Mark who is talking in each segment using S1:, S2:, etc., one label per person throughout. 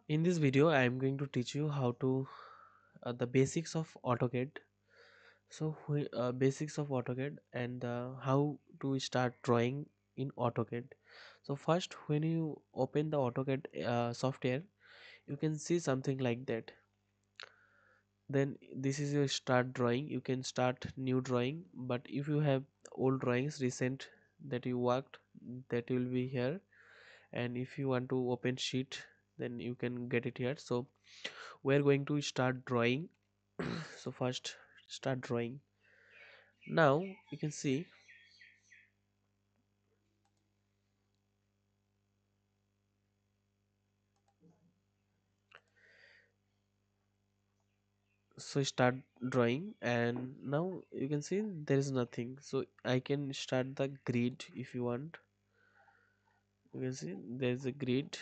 S1: In this video, I am going to teach you how to the basics of AutoCAD. Basics of AutoCAD and how to start drawing in AutoCAD. So first, when you open the AutoCAD software, you can see something like that. Then this is your start drawing. You can start new drawing, but if you have old drawings recent that you worked, that will be here. And if you want to open sheet, then you can get it here. So we're going to start drawing. So first start drawing. Now you can see, so start drawing, and now you can see there is nothing, so I can start the grid. If you want, you can see there is a grid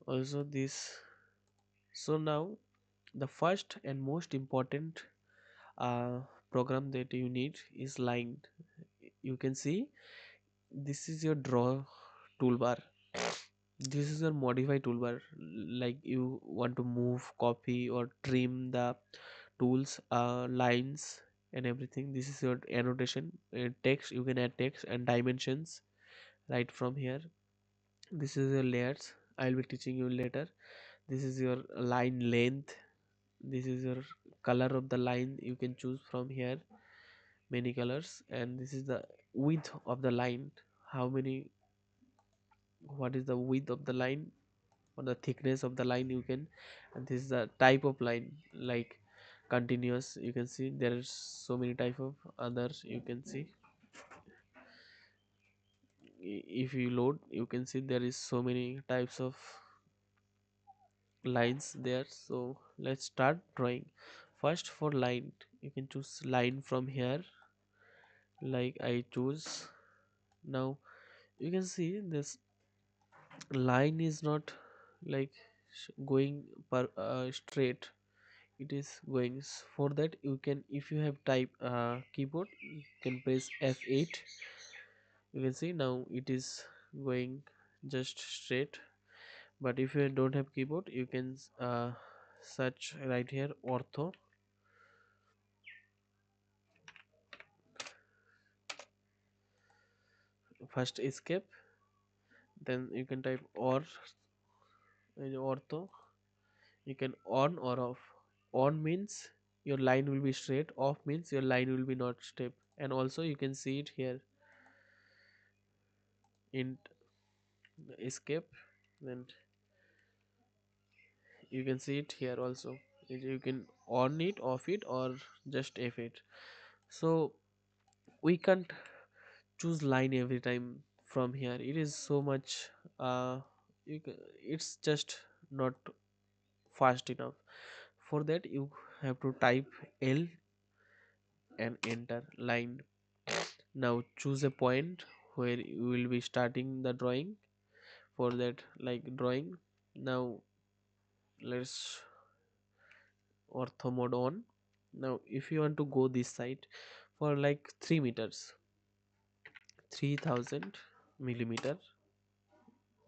S1: also this. So now the first and most important uh, program that you need is line. You can see this is your draw toolbar. This is your modify toolbar. Like you want to move, copy or trim the tools, lines and everything. This is your annotation. Text, you can add text and dimensions right from here. This is your layers, I'll be teaching you later. This is your line length. This is your color of the line, you can choose from here many colors. And this is the width of the line, how many, what is the width of the line or the thickness of the line you can. And this is the type of line, like continuous. You can see there is so many type of others. You can see, if you load, you can see there is so many types of lines there. So let's start drawing. First, for line, you can choose line from here, like I choose. Now you can see this line is not like going per straight, it is going for that. You can, if you have type keyboard, you can press F8. You can see now it is going just straight. But if you don't have keyboard, you can search right here ortho. First escape, then you can type or in ortho. You can on or off. On means your line will be straight, off means your line will be not straight. And also you can see it here in escape. Then you can see it here also. You can on it, off it, or just F it. So we can't choose line every time from here. It is so much it's just not fast enough. For that you have to type L and enter line. Now choose a point where you will be starting the drawing. For that, like drawing. Now let's ortho mode on. Now if you want to go this side for like 3 meters, 3000 millimeter,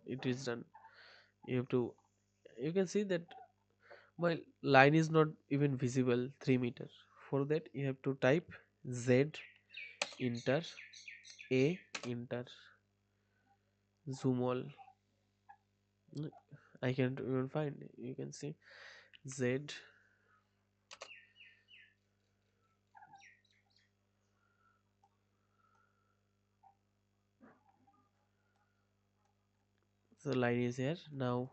S1: it is done. You have to, you can see that my line is not even visible 3 meter. For that you have to type Z, enter, A, enter, zoom all. I can't even find, you can see Z. So line is here. Now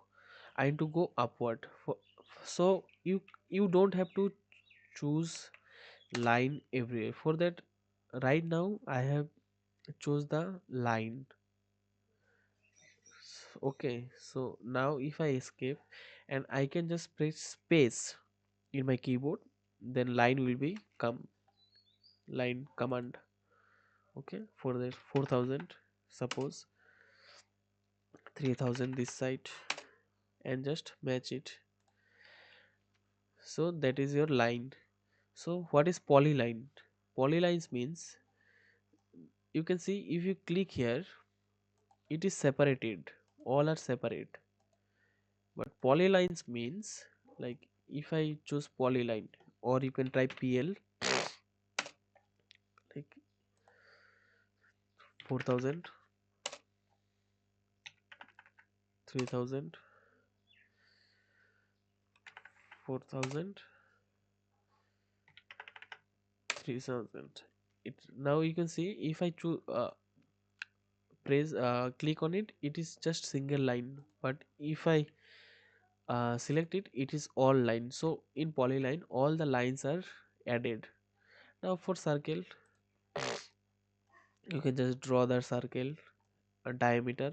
S1: I need to go upward for, so you don't have to choose line everywhere. For that, right now I have chose the line. Okay, so now if I escape and I can just press space in my keyboard, then line will be come, line command. Okay, for that 4000, suppose 3000 this side, and just match it. So that is your line. So what is polyline? Polylines means, you can see if you click here, it is separated. all are separate. But polylines means, like, if I choose polyline, or you can type PL, like 4000, 3000, 4000, 3000. It now you can see, if I choose press click on it, it is just single line. But if I select it, it is all lines. So in polyline, all the lines are added. Now for circle, you can just draw the circle, a diameter,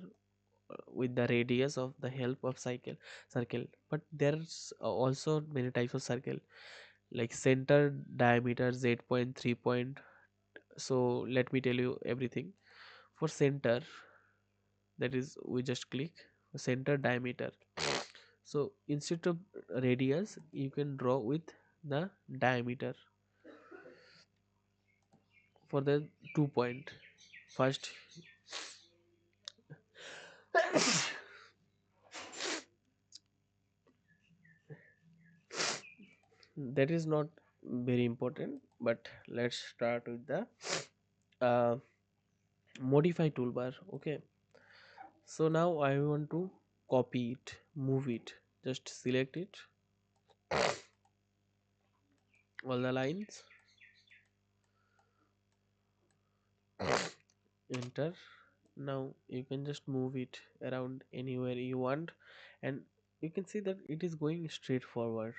S1: with the radius of the help of circle. But there's also many types of circle, like center diameter, z point, 3 point. So let me tell you everything. For center, that is, we just click center diameter. So instead of radius, you can draw with the diameter. For the 2 point, first, that is not very important, but let's start with the uh, modify toolbar. Okay, so now I want to copy it, move it. Just select it, all the lines, enter. Now you can just move it around anywhere you want, and you can see that it is going straight forward.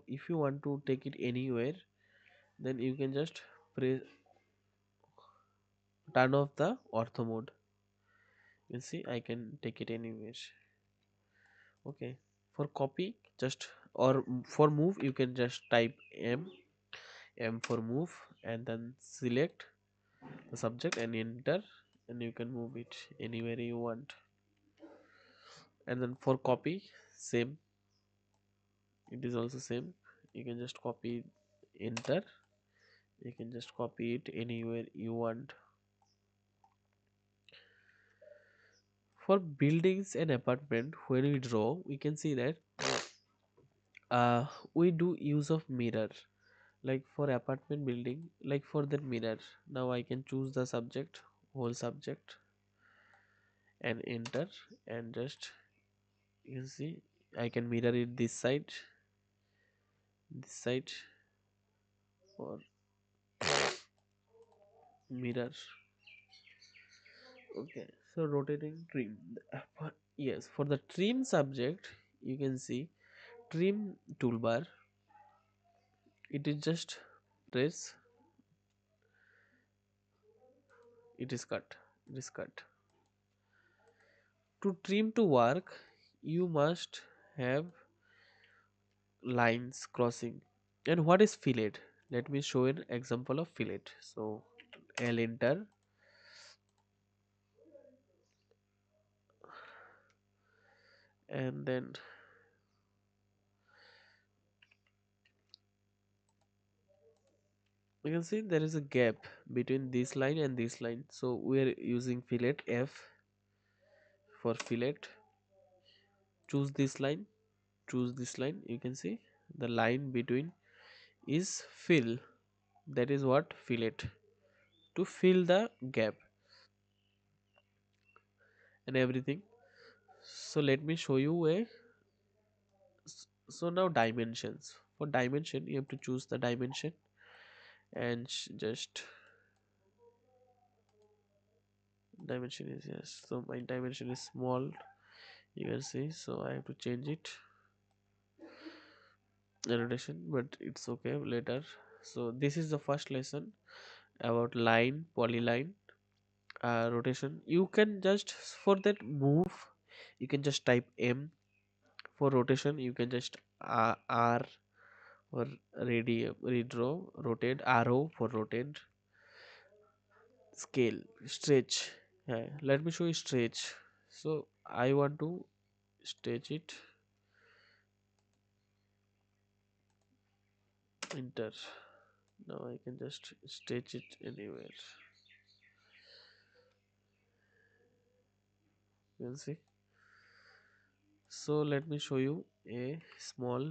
S1: If you want to take it anywhere, then you can just press, turn off the ortho mode. You see, I can take it anywhere. Okay, for copy, just, or for move, you can just type M for move, and then select the subject and enter, and you can move it anywhere you want. And then for copy, same, it is also same. You can just copy, enter, you can just copy it anywhere you want. For buildings and apartment, when we draw, we can see that we do use of mirror. Like for apartment building, like for that mirror, now I can choose the subject, whole subject, and enter, and just, you can see, I can mirror it this side, this side, or mirror. Okay, so rotating trim. Yes, for the trim subject, you can see trim toolbar. It is just press, it is cut, it is cut. To trim to work, you must have lines crossing. And what is fillet? Let me show an example of fillet. So L, enter, and then you can see there is a gap between this line and this line. So we are using fillet F for fillet. Choose this line, choose this line. You can see the line between is fill. That is what fillet, to fill the gap and everything. So let me show you a. So now dimensions. For dimension, you have to choose the dimension, and just dimension is, yes, so my dimension is small, you can see, so I have to change it, annotation, but it's okay later. So this is the first lesson about line, polyline, rotation. You can just, for that move, you can just type M. For rotation, you can just R, or redraw, rotate, arrow for rotate, scale, stretch. Yeah, let me show you stretch. So I want to stretch it, enter. Now I can just stretch it anywhere. You can see. So let me show you a small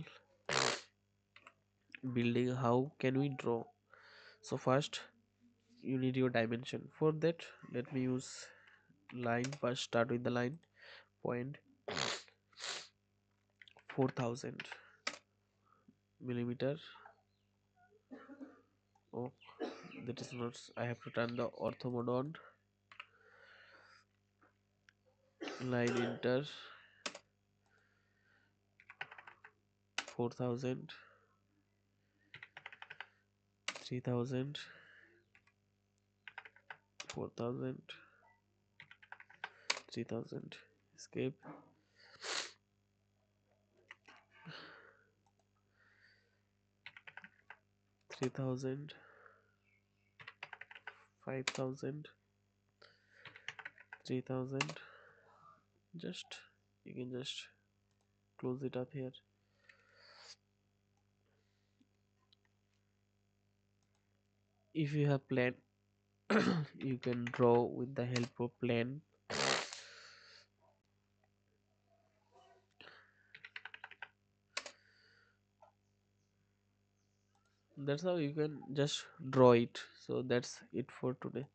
S1: building. How can we draw? So first you need your dimension. For that, let me use line. First start with the line point 4000 millimeter. Oh, that is not, I have to turn the ortho mode on. Line enter 4000, 3000, 4000, 3000. Escape. 3000, 5000, 3000. Just, you can just close it up here. If you have plan, you can draw with the help of plan. That's how you can just draw it. So that's it for today.